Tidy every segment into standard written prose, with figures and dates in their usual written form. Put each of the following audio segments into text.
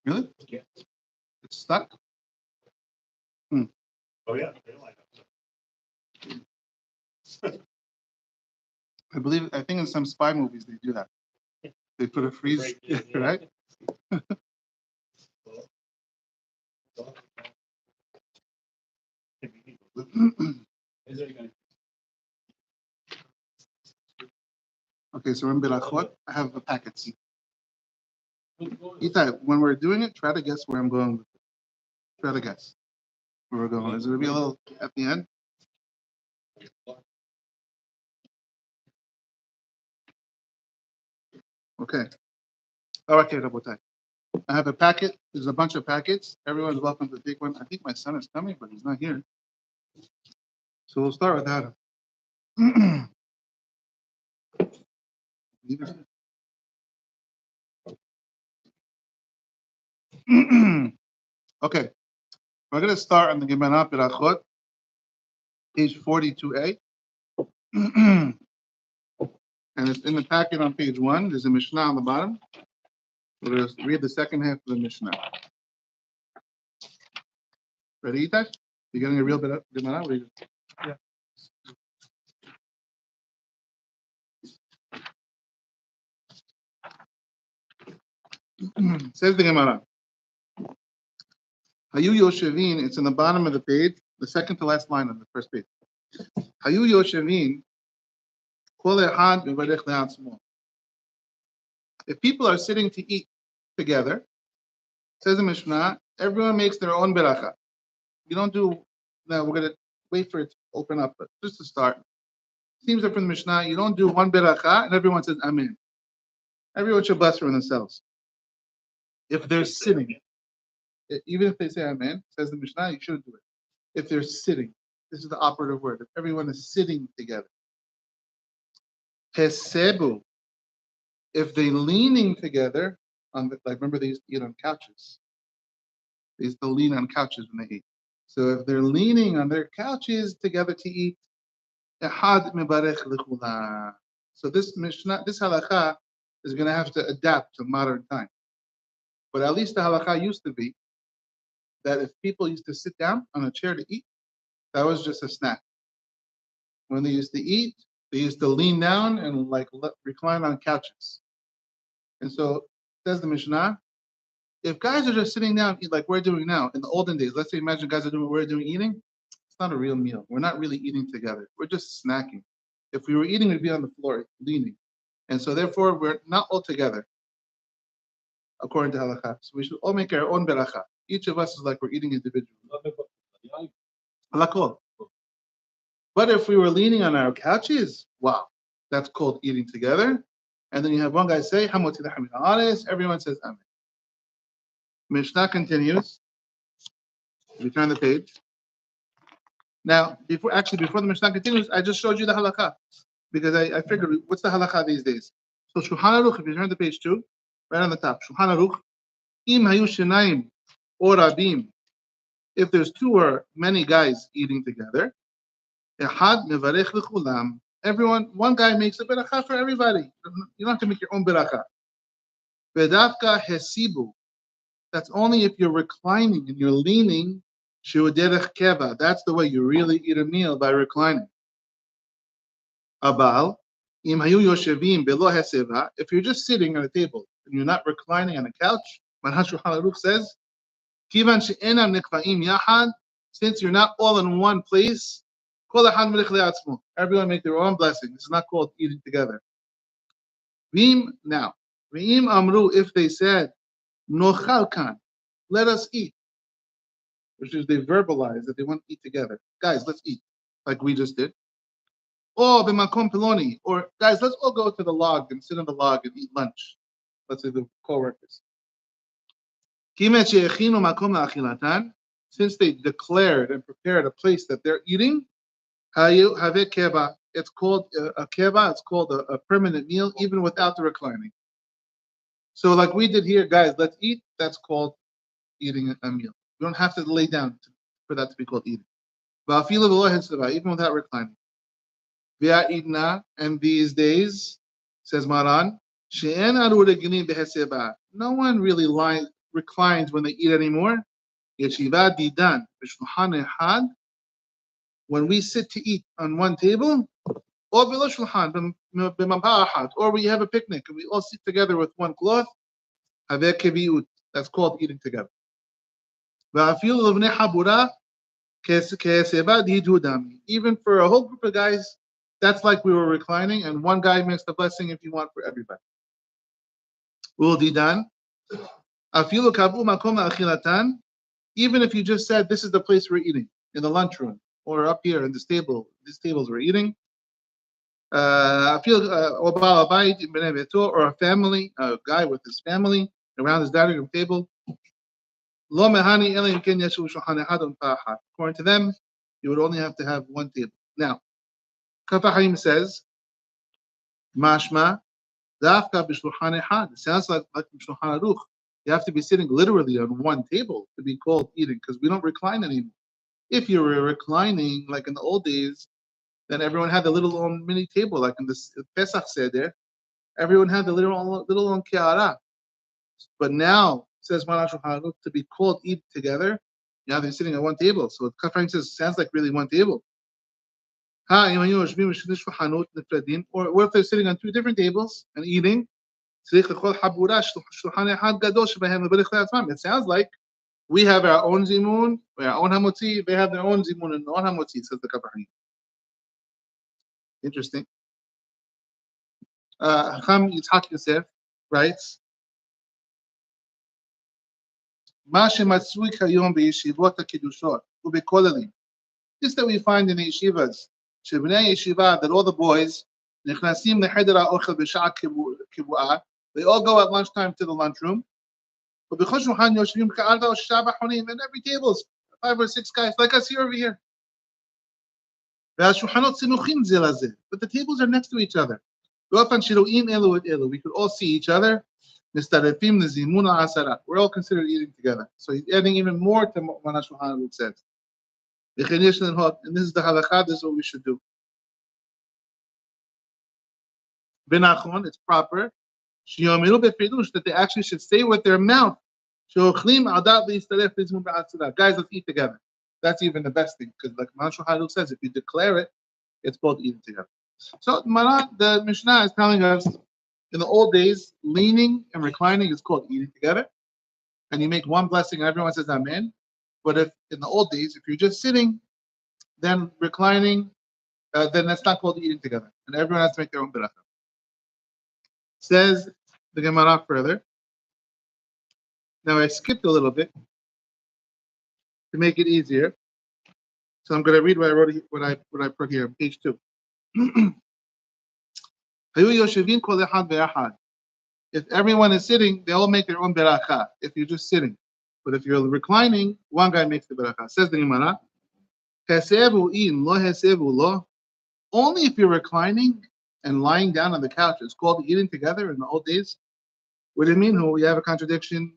Really? Yeah. It's stuck? Oh, yeah. I think in some spy movies they do that. They put a freeze, right? Okay, so in Berachot, I have the packets. Itai, when we're doing it, try to guess where I'm going with it. Try to guess where we're going. Is it going to be a little at the end? Okay. All right, okay, Rabotai. I have a packet. There's a bunch of packets. Everyone's welcome to take one. I think my son is coming, but he's not here. So we'll start with Adam. Okay. We're going to start on the Gemara Berachot, page 42a. And it's in the packet on page 1. There's a Mishnah on the bottom. We're going to read the second half of the Mishnah. Ready, Itash? You getting a real bit of Gemara? Yeah. Says the Gemara. Hayu Yoshevin, it's in the bottom of the page, the second to last line on the first page. Hayu Yoshevin, kol echad mevarech le'atzmo. If people are sitting to eat together, says the Mishnah, everyone makes their own beracha. You don't do, now we're going to wait for it to open up, but just to start. Seems that from the Mishnah, you don't do one beracha and everyone says amen. Everyone should bless for themselves. If they're sitting, even if they say amen, says the Mishnah, you shouldn't do it. If they're sitting, this is the operative word. If everyone is sitting together. Hesebu, if they're leaning together, on the, like remember they used to eat on couches. They used to lean on couches when they eat. So if they're leaning on their couches together to eat, ehad mebarech l'chula. So this Mishnah, this halakha is going to have to adapt to modern time. But at least the halakha used to be that if people used to sit down on a chair to eat, that was just a snack. When they used to eat, they used to lean down and like recline on couches. And so says the Mishnah, if guys are just sitting down, eat like we're doing now, in the olden days, let's say imagine guys are doing what we're doing eating, it's not a real meal. We're not really eating together. We're just snacking. If we were eating, we'd be on the floor leaning. And so therefore we're not all together, according to halakha. So we should all make our own beracha. Each of us is like we're eating individually. Halakol. But if we were leaning on our couches, wow, that's called eating together. And then you have one guy say, everyone says amen. Mishnah continues. We turn the page. Now, before the Mishnah continues, I just showed you the halakha because I figured what's the halakha these days. So Shulchan Aruch, if you turn to page 2, right on the top, Shulchan Aruch, im hayu shenayim or rabim, if there's two or many guys eating together, ehad mevarech lechulam, everyone, one guy makes a beracha for everybody. You don't have to make your own beracha. Vedavka hesibu, that's only if you're reclining and you're leaning. Shu derech keva, that's the way you really eat a meal, by reclining. Abal, im hayu yoshevim belo heseva, if you're just sitting at a table and you're not reclining on a couch, Manhaj Shulchan Aruch says, kivan she'enam nekvaim yahad, since you're not all in one place, kol echad merech le'atzmo, everyone make their own blessing. This is not called eating together. V'im amru, if they said, nochal kan, let us eat, which is they verbalize that they want to eat together. Guys, let's eat, like we just did. Or b'makom peloni, or guys, let's all go to the log and sit on the log and eat lunch. Let's say the co-workers. Since they declared and prepared a place that they're eating, it's called a keva, it's called a permanent meal, even without the reclining. So like we did here, guys, let's eat, that's called eating a meal. You don't have to lay down for that to be called eating. Even without reclining. And these days, says Maran, no one really reclines when they eat anymore. Yeshiva didan, when we sit to eat on one table, or we have a picnic and we all sit together with one cloth, that's called eating together. Even for a whole group of guys, that's like we were reclining, and one guy makes the blessing if you want for everybody. Even if you just said this is the place we're eating, in the lunchroom, or up here in this table, these tables we're eating. Or a family, a guy with his family around his dining room table. According to them, you would only have to have one table. Now, Kafahim says, Mashma, it sounds like Shulchan Aruch. You have to be sitting literally on one table to be called eating, because we don't recline anymore. If you were reclining like in the old days, then everyone had the little own mini table, like in the Pesach Seder. Everyone had the little own kiara. But now, says Maran Shulchan Aruch, to be called eat together, now they're sitting at one table. So Kafahim says, sounds like really one table. Or what if they're sitting on two different tables and eating? It sounds like we have our own zimun, our own hamotzi, they have their own zimun and their own hamotzi, says the Kafahim. Interesting. Chacham Yitzhak Yosef writes, this that we find in the yeshivas, that all the boys, they all go at lunchtime to the lunchroom. And every table is 5 or 6 guys, like us here over here. But the tables are next to each other. We could all see each other. We're all considered eating together. So he's adding even more to what Maran Shulchan Aruch says. And this is the halakha, this is what we should do. It's proper that they actually should say with their mouth, guys, let's eat together. That's even the best thing, because like Maran Shulchan Aruch says, if you declare it, it's called eating together. So the Mishnah is telling us, in the old days, leaning and reclining is called eating together, and you make one blessing and everyone says amen. But if in the old days, if you're just sitting, then reclining, then that's not called eating together, and everyone has to make their own beracha. Says the Gemara further. Now I skipped a little bit to make it easier, so I'm going to read what I wrote, what I put here on page 2. If everyone is sitting, they all make their own beracha. If you're just sitting, but if you're reclining, one guy makes the beracha. Says the Gemara, only if you're reclining and lying down on the couch, it's called eating together in the old days. What do you mean? We have a contradiction.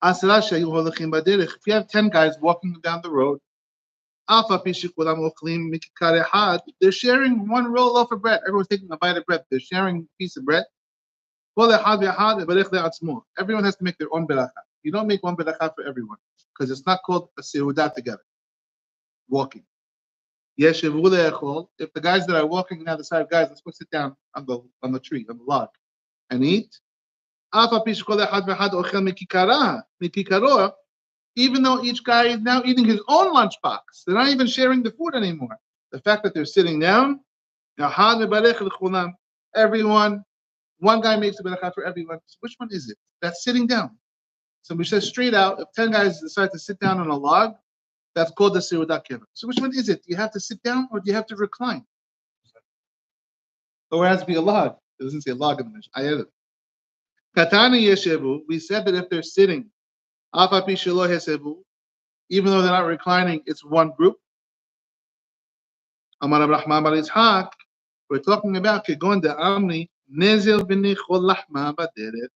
If you have 10 guys walking down the road, they're sharing one roll loaf of bread. Everyone's taking a bite of bread. They're sharing a piece of bread. Everyone has to make their own beracha. You don't make one beracha for everyone, because it's not called a seudah together. Walking. If the guys that are walking on the other side, guys, let's go sit down on the tree, on the log, and eat. Even though each guy is now eating his own lunchbox, they're not even sharing the food anymore. The fact that they're sitting down, everyone, one guy makes a beracha for everyone. So which one is it? That's sitting down. So we said straight out, if 10 guys decide to sit down on a log, that's called the seudah kibbutz. So which one is it? Do you have to sit down or do you have to recline? Or it has to be a log. It doesn't say log in the Mishnah. I added it. Katani yeshevu, we said that if they're sitting, even though they're not reclining, it's one group. Amar Abraham bar Yitzhak, we're talking about kegon de amni nezel b'nichol lahma b'derech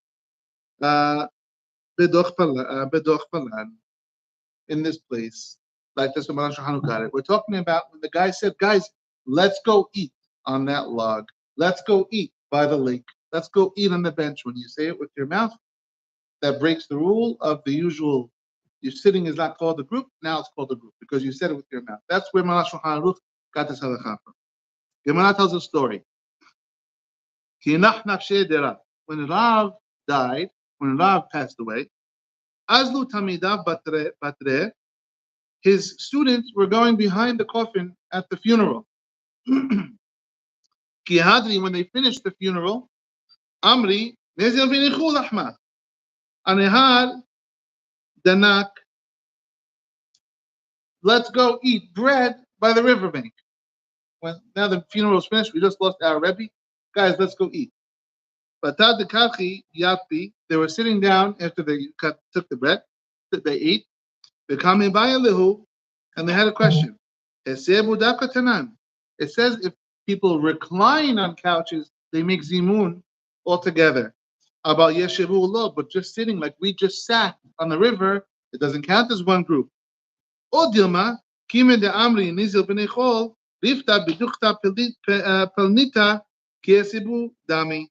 bedoch falan in this place, like this Maran Shulchan Aruch got it. We're talking about when the guy said, guys, let's go eat on that log. Let's go eat by the lake. Let's go eat on the bench. When you say it with your mouth, that breaks the rule of the usual. Your sitting is not called a group. Now it's called a group because you said it with your mouth. That's where Maran Shulchan Aruch got this halakha from. Gemara tells a story. When Rav died, when Rav passed away, Azlu Tamidav Batre, his students were going behind the coffin at the funeral. Kihadri, when they finished the funeral, Amri, Nezil Vinichu Lahma, Anehad Danak, let's go eat bread by the riverbank. Now the funeral is finished, we just lost our Rebbe. Guys, let's go eat. Batad Kachi Yapi, they were sitting down after they took the bread that they ate. They come in by Elihu, and they had a question. It says if people recline on couches, they make zimun altogether. About Yeshivu lo, but just sitting like we just sat on the river, it doesn't count as one group. O Dilma, Kimen de Amri Nizil Benechol, Rifta Bidukta Pelnita Kiesibu Dami.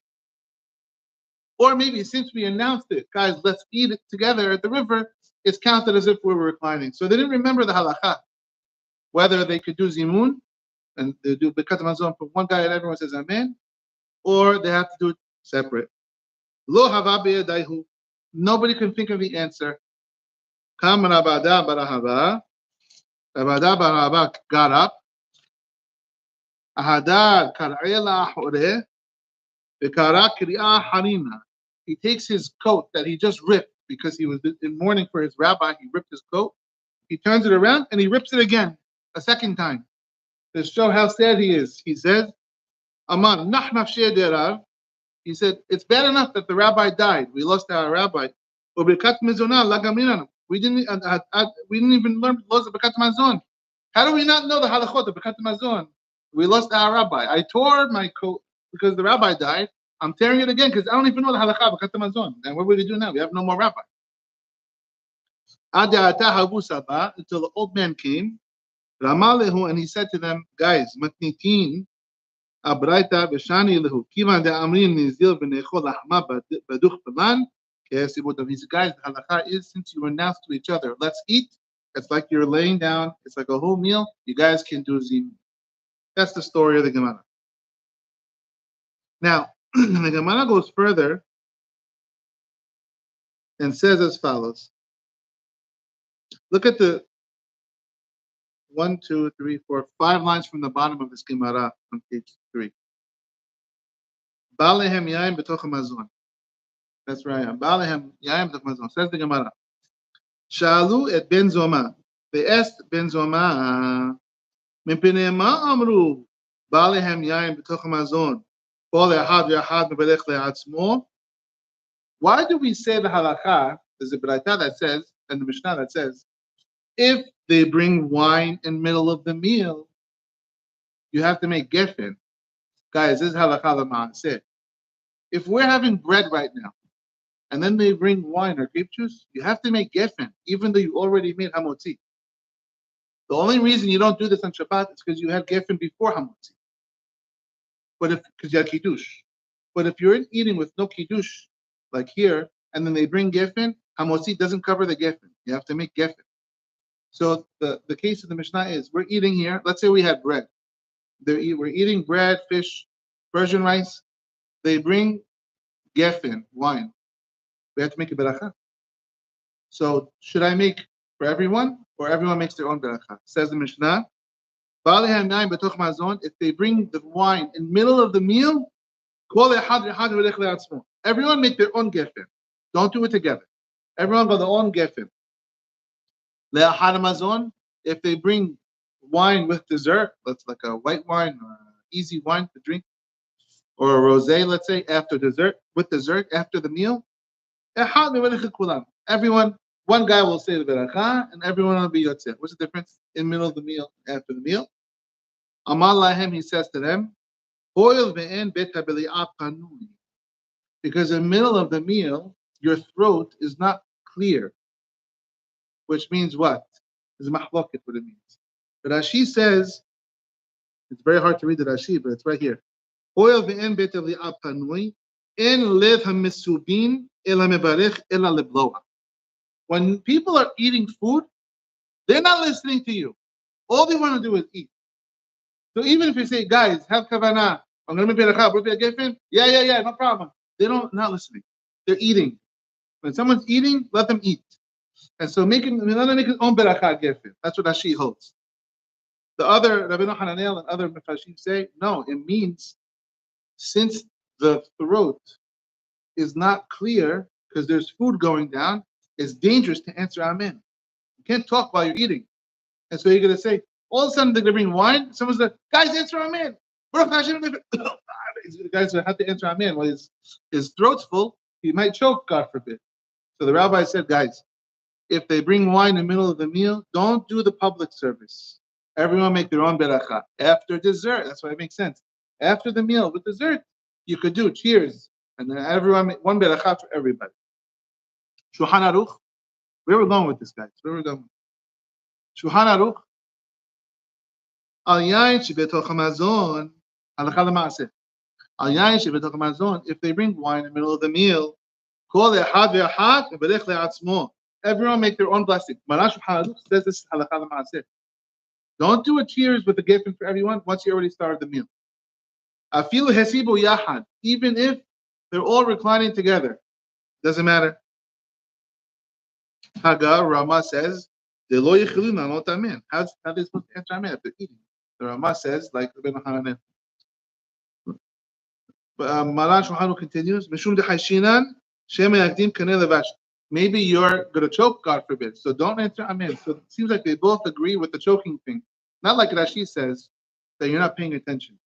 Or maybe since we announced it, guys, let's eat it together at the river, it's counted as if we were reclining. So they didn't remember the halakha, whether they could do zimun and they do bekat mazon for one guy and everyone says amen, or they have to do it separate. Lo hava beyadaihu. Nobody can think of the answer. Kam Rabada barahava. Rabada barahava got up. Ahadar kar'ela hore. Bekara kriya harina. He takes his coat that he just ripped because he was in mourning for his rabbi. He ripped his coat. He turns it around and he rips it again, a second time, to show how sad he is. He says, Aman, he said, it's bad enough that the rabbi died. We lost our rabbi. We didn't even learn laws of Bekat Mazon. How do we not know the halachot of Bekat Mazon? We lost our rabbi. I tore my coat because the rabbi died. I'm tearing it again because I don't even know the halakha of Bekat Mazon. And what will we do now? We have no more rabbi. Until the old man came, Ramalehu, and he said to them, guys, matnitin abraita b'shani lehu kivan de amrin nizil b'nechol lahma baduch b'lan. He said, guys, the halakha is since you announced to each other, let's eat. It's like you're laying down. It's like a whole meal. You guys can do zim. That's the story of the Gemara. Now, the Gemara goes further and says as follows. Look at the 1, 2, 3, 4, 5 lines from the bottom of this Gemara on page 3. Balehem yaim b'toch hamazon. That's right. Balehem yaim b'toch hamazon. Says the Gemara. Shalu et Ben Zoma. They asked Ben Zoma, Mipnei ma amru balehem yaim b'toch hamazon. Kol echad v'echad meberech le'atzmo. Why do we say the halakha? There's a braita that says, and the Mishnah that says, if they bring wine in the middle of the meal, you have to make gefen. Guys, this is halakha l'ma'aseh. If we're having bread right now, and then they bring wine or grape juice, you have to make gefen, even though you already made hamotzi. The only reason you don't do this on Shabbat is because you had gefen before hamotzi. But because you had kiddush. But if you're eating with no kiddush, like here, and then they bring gefen, hamotzi doesn't cover the gefen. You have to make gefen. So the case of the Mishnah is, we're eating here, let's say we had bread. We're eating bread, fish, Persian rice. They bring gefen, wine. We have to make a beracha. So should I make for everyone, or everyone makes their own beracha? Says the Mishnah, if they bring the wine in the middle of the meal, everyone make their own gefen. Don't do it together. Everyone got their own gefen. If they bring wine with dessert, that's like a white wine or easy wine to drink, or a rosé, let's say, after dessert, with dessert after the meal, everyone, one guy will say the beracha, and everyone will be yotzeh. What's the difference in the middle of the meal, after the meal? Amal lahem, he says to them, because in the middle of the meal, your throat is not clear. Which means what? Is mahloket what it means. But Rashi says It's very hard to read the Rashi, but it's right here. Oil ve'en bet eli'ah panui, en lev ha'mesubin el ha'mebarech el ha'lebloa. When people are eating food, they're not listening to you. All they want to do is eat. So even if you say, guys, have kavanah, I'm going to be a geffen, yeah, no problem. They don't, not listening. They're eating. When someone's eating, let them eat. And so make his own beracha geffen. That's what Rashi holds. The other, Rabbeinu Hananel and other Mefashim say, no, it means since the throat is not clear because there's food going down, it's dangerous to answer amen. You can't talk while you're eating. And so you're going to say, all of a sudden they're going to bring wine. Someone's like, guys, answer amen. The guys have to answer amen. Well, his throat's full, he might choke, God forbid. So the rabbi said, guys, if they bring wine in the middle of the meal, don't do the public service. Everyone make their own beracha. After dessert, that's why it makes sense. After the meal with dessert, you could do cheers. And then everyone make one beracha for everybody. Shulchan Aruch. Where we're going with this, guys? Where we're going? Shulchan Aruch. Al yain shebetoch hamazon halakha l'maaseh. Al yain shebetoch hamazon. If they bring wine in the middle of the meal, kol echad ve'achad v'berech le'atzmo. Everyone make their own blessing. Marash Shulchan Aruch says this is halakha l'maaseh. Don't do a cheers with a gift for everyone once you already started the meal. Afilu hesibu yahad. Even if they're all reclining together, doesn't matter. Hagar Rama says, "De lo yichilu nanot amen." How are they supposed to answer amen if they're eating? The Rama says, like Rabbeinu Hananel. Maran Shulchan continues, "Mishum dechashinan shema yakdim kaneh levash." Maybe you're going to choke, God forbid. So don't answer amen. So it seems like they both agree with the choking thing. Not like Rashi says that you're not paying attention.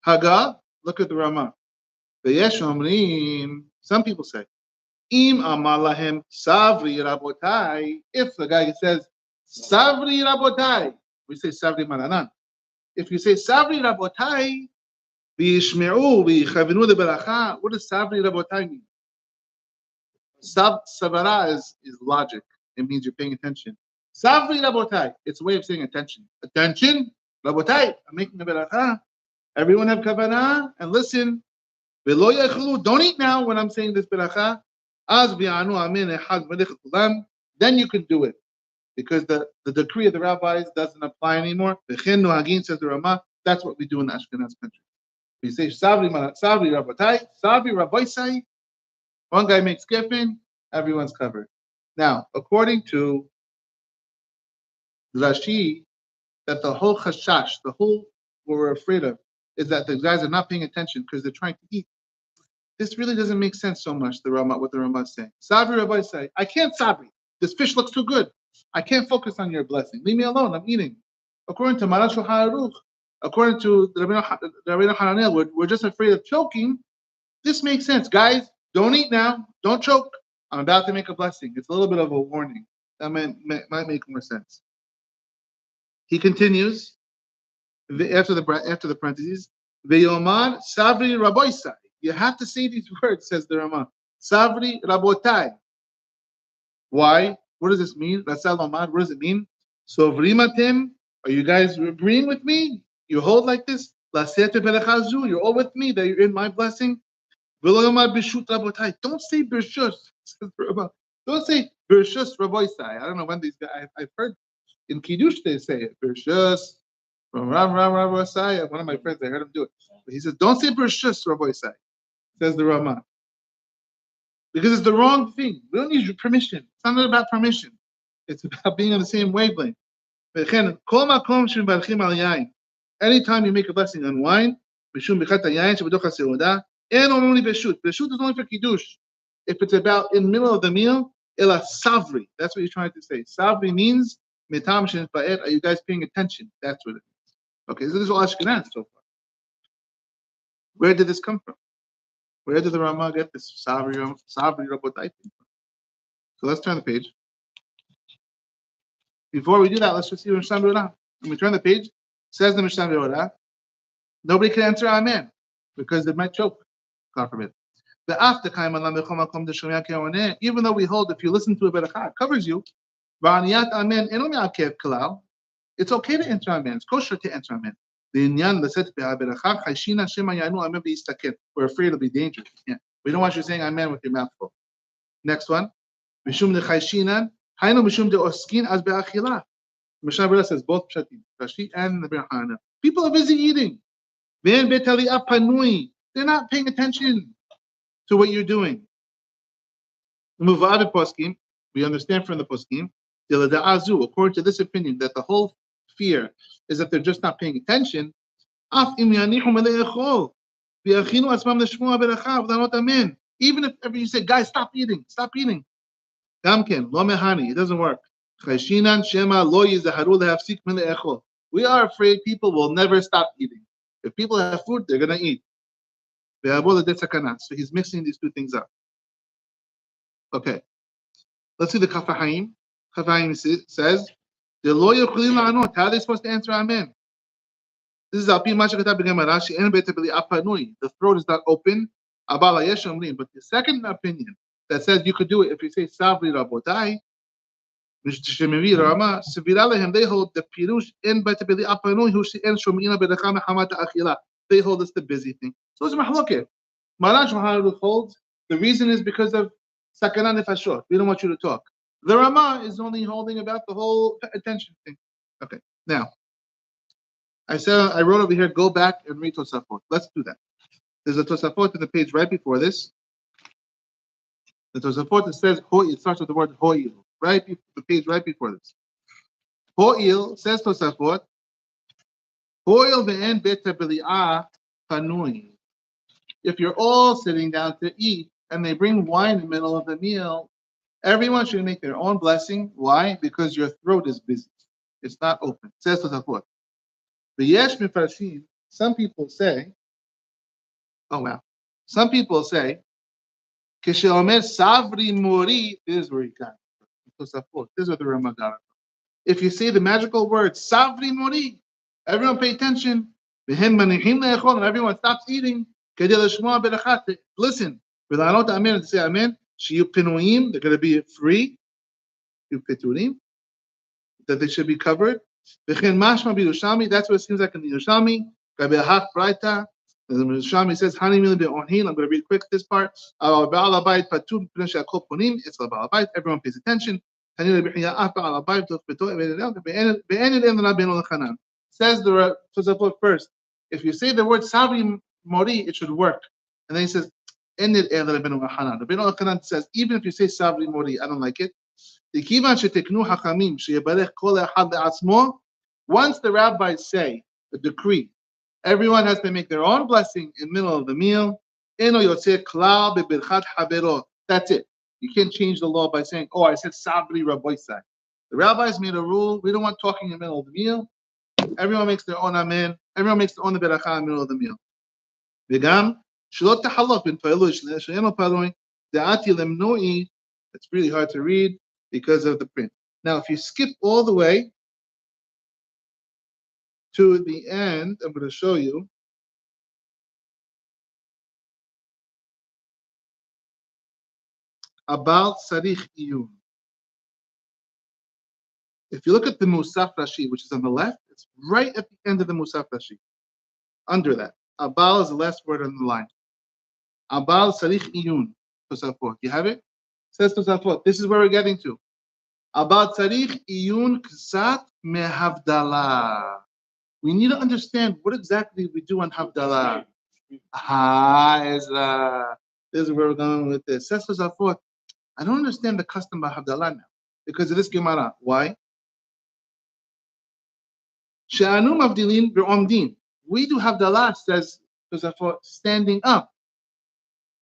Haga, look at the Rama. Some people say, Im amalahem savri rabotai. If the guy says, savri rabotai, we say savri maranan. If you say savri rabotai, v'yishme'u v'yichavinu leberacha, what does savri rabotai mean? Savara is logic. It means you're paying attention. Savri rabotai. It's a way of saying attention. Attention, rabotai. I'm making a beracha. Everyone have kavanah and listen. V'lo yechulu. Don't eat now when I'm saying this beracha. Az bi'anu amen echad melech kulam. Then you can do it because the decree of the rabbis doesn't apply anymore. V'chen nohagin, says the Rama. That's what we do in the Ashkenaz country. We say savri rabotai, savri rabboisai. One guy makes geffen, everyone's covered. Now, according to Rashi, that the whole chashash, the whole what we're afraid of, is that the guys are not paying attention because they're trying to eat. This really doesn't make sense so much, what the Rama is saying. Sabri Rabbi say, I can't sabri. This fish looks too good. I can't focus on your blessing. Leave me alone, I'm eating. According to Maran Shulchan Aruch, according to Rabbeinu Hananel, we're just afraid of choking. This makes sense. Guys, don't eat now. Don't choke. I'm about to make a blessing. It's a little bit of a warning. That might make more sense. He continues after the parentheses. Ve'yomar savri raboisai. You have to say these words, says the Rama. Savri rabotai. Why? What does this mean? Rasal Omar. What does it mean? Sovrimatim. Are you guys agreeing with me? You hold like this. You're all with me. That you're in my blessing. Don't say Bershus. Don't say Bershus Raboisai. I don't know when these guys, I've heard in Kiddush they say it. Bershus, Raboisai. One of my friends, I heard him do it. But he says, don't say Bershus Raboisai, says the Rama. Because it's the wrong thing. We don't need your permission. It's not about permission. It's about being on the same wavelength. Anytime you make a blessing on wine, and only beshut. Beshut is only for kiddush. If it's about in the middle of the meal, ela savri. That's what you're trying to say. Savri means metam shen ba'et. Are you guys paying attention? That's what it means. Okay, so this is all Ashkenaz so far. Where did this come from? Where did the Rama get this savri rabotai from? So let's turn the page. Before we do that, let's just see Mishnah Berurah. When we turn the page, says the Mishnah Berurah, nobody can answer amen because they might choke. God forbid. Even though we hold, if you listen to a beracha, it covers you. It's okay to enter amen. It's kosher to enter amen. We're afraid it'll be dangerous. Yeah. We don't want you saying amen with your mouth full. Next one. Mishum dechayshinan. Hainu mishum deoskin as be'achila. Mishnah Berurah says both pshatim, Rashi and the Berhana. People are busy eating. They're not paying attention to what you're doing. We understand from the poskim, according to this opinion, that the whole fear is that they're just not paying attention. Even if you say, guys, stop eating. It doesn't work. We are afraid people will never stop eating. If people have food, they're going to eat. So he's mixing these two things up. Okay. Let's see the Kafahim. Kafahim says, how are they supposed to answer amen? This is the throat is not open. But the second opinion that says you could do it if you say Savri Rabotai, they hold the pirush in betebeli apanui who she'en shomina berecha mehamata achila. They hold this the busy thing. So it's mahloket. Maran Shulchan holds the reason is because of sakana nefashot. We don't want you to talk. The Rama is only holding about the whole attention thing. Okay. Now, I wrote over here. Go back and read Tosafot. Let's do that. There's a Tosafot in the page right before this. The Tosafot that says Ho'il. It starts with the word Ho'il. Right, the page right before this. Ho'il says Tosafot. Ho'il ve'en beta b'li'ah panui. If you're all sitting down to eat and they bring wine in the middle of the meal, everyone should make their own blessing. Why? Because your throat is busy. It's not open. It says Tosafot. V'yesh mifarshim. Some people say, oh wow. Some people say, Kisheomer savri mori. This is where he got. This is what the Rama got. If you say the magical word Savri Mori, everyone pay attention. And everyone stops eating. Listen. To say amen. They're going to be free. That they should be covered. That's what it seems like in the Yerushalmi. The Yerushalmi says, I'm going to read quick this part. Everyone pays attention. Says the Tosafot first. If you say the word Sabri Mori, it should work. And then he says, the Ben Hanan says, even if you say Sabri Mori, I don't like it. Once the rabbis say the decree, everyone has to make their own blessing in the middle of the meal. That's it. You can't change the law by saying, oh, I said Sabri Rabboisai. The rabbis made a rule. We don't want talking in the middle of the meal. Everyone makes their own amen. Everyone makes their own beracha in the middle of the meal. It's really hard to read because of the print. Now, if you skip all the way to the end, I'm going to show you. About Sarich Iyun. If you look at the Musaf Rashi, which is on the left, it's right at the end of the Musaf Rashi. Under that. Abal is the last word on the line. Abal Sarich Iyun. Tosafot. You have it? It says Tosafot. This is where we're getting to. Abal Sarich Iyun Ksat Mehavdalah. We need to understand what exactly we do on havdalah. Ezra. This is where we're going with this. Says Tosafot. I don't understand the custom of havdalah now because of this Gemara. Why? She'anu mavdilin be'omdin. We do havdalah, says Tosafot, standing up.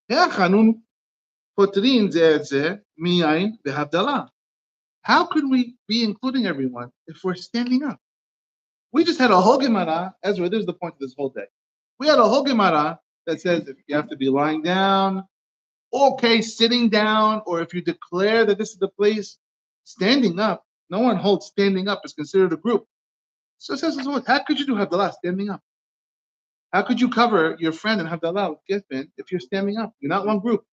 He'achanum potrin ze'ezeh miyayin be'havdalah. How could we be including everyone if we're standing up? We just had a whole Gemara. Ezra, this is the point of this whole day. We had a whole Gemara that says if you have to be lying down, okay, sitting down, or if you declare that this is the place, standing up. No one holds standing up is considered a group. So it says, how could you do havdalah standing up? How could you cover your friend and havdalah with gifin if you're standing up? You're not one group.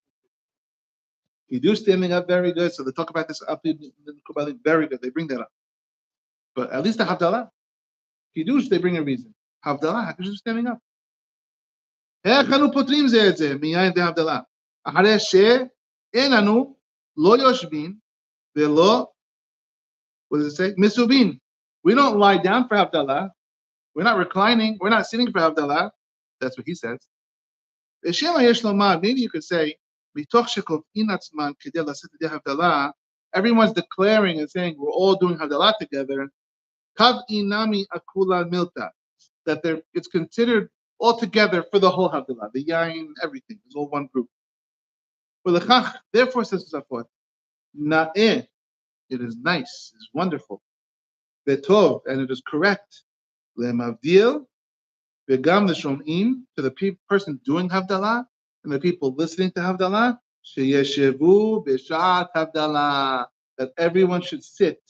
You do standing up, very good. So they talk about this up, very good. They bring that up. But at least the havdalah, kiddush, they bring a reason. Havdalah, kiddush is standing up. איך אנו פותרים זה את זה, מיין דהבדלה? אחרי שאין אנו לא יושבים ולא, what does it say? מסובין. We don't lie down for havdalah. We're not reclining. We're not sitting for havdalah. That's what he says. ושמא יש לומר, maybe you could say, מתוך שקובעים עצמם כדי לעשות את havdalah, everyone's declaring and saying we're all doing havdalah together. Kav inami akula milta, that it's considered all together for the whole havdalah, the yain, everything. It's all one group. Therefore, says Zafot, na'eh, it is nice, it's wonderful. Vetov, and it is correct. Le'mavdil, v'gam l'shom'im, to the person doing havdalah, and the people listening to havdalah, sheyeshevu b'shat havdalah, that everyone should sit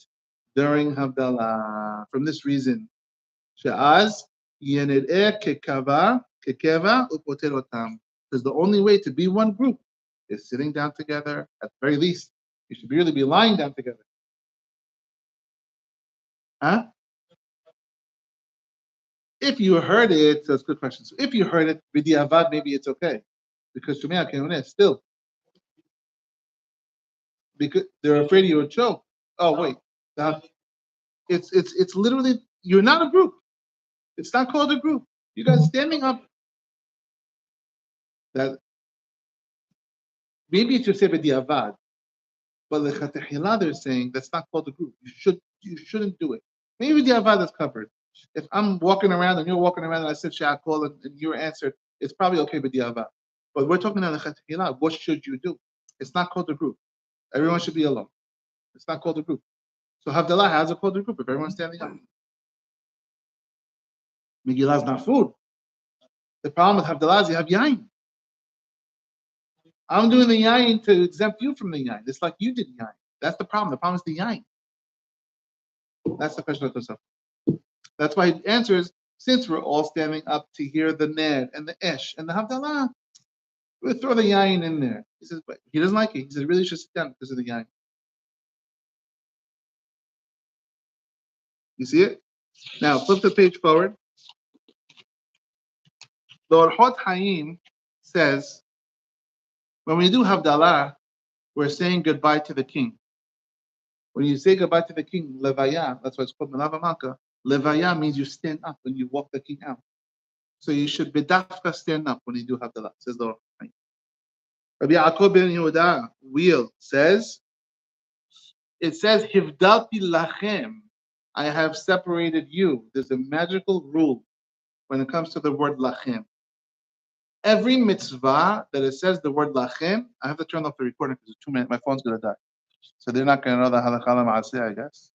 during havdalah. From this reason, she'az yened'eh kekeva upoter otam. Because the only way to be one group is sitting down together. At the very least, you should really be lying down together. Huh? If you heard it, that's a good question. So if you heard it, b'diavad, maybe it's okay. Because Shumea Kemuneh, still. Because they're afraid you would choke. Oh, wait. It's literally, you're not a group. It's not called a group. You guys standing up. That maybe it's your say b'diavad, but the Chatechila, they're saying that's not called a group. You shouldn't do it. Maybe b'diavad is covered. If I'm walking around and you're walking around and I said Sha'akol and you answered, it's probably okay b'diavad. But we're talking about the Chatechila. What should you do? It's not called a group. Everyone should be alone. It's not called a group. So havdalah has a called a group if everyone's standing up. Megillah is not food. The problem with havdalah is you have yain. I'm doing the yain to exempt you from the yain. It's like you did yain. That's the problem. The problem is the yain. That's the question of Tosafot. That's why he answers, since we're all standing up to hear the ned and the esh and the havdalah, we'll throw the yain in there. He says, but he doesn't like it. He says, really should sit down because of the yain. You see it? Now, flip the page forward. The Orchot Hayim says, when we do havdalah, we're saying goodbye to the king. When you say goodbye to the king, levaya, that's why it's called melava malka. Levaya means you stand up when you walk the king out. So you should bedafka stand up when you do havdalah, says the Orchot Hayim. Rabbi Yaakov ben Yehuda Wheel says, it says, Hivdalti lachem, I have separated you. There's a magical rule when it comes to the word lachem. Every mitzvah that it says the word lachem, I have to turn off the recording because it's 2 minutes. My phone's going to die. So they're not going to know the halakha ma'aseh, I guess.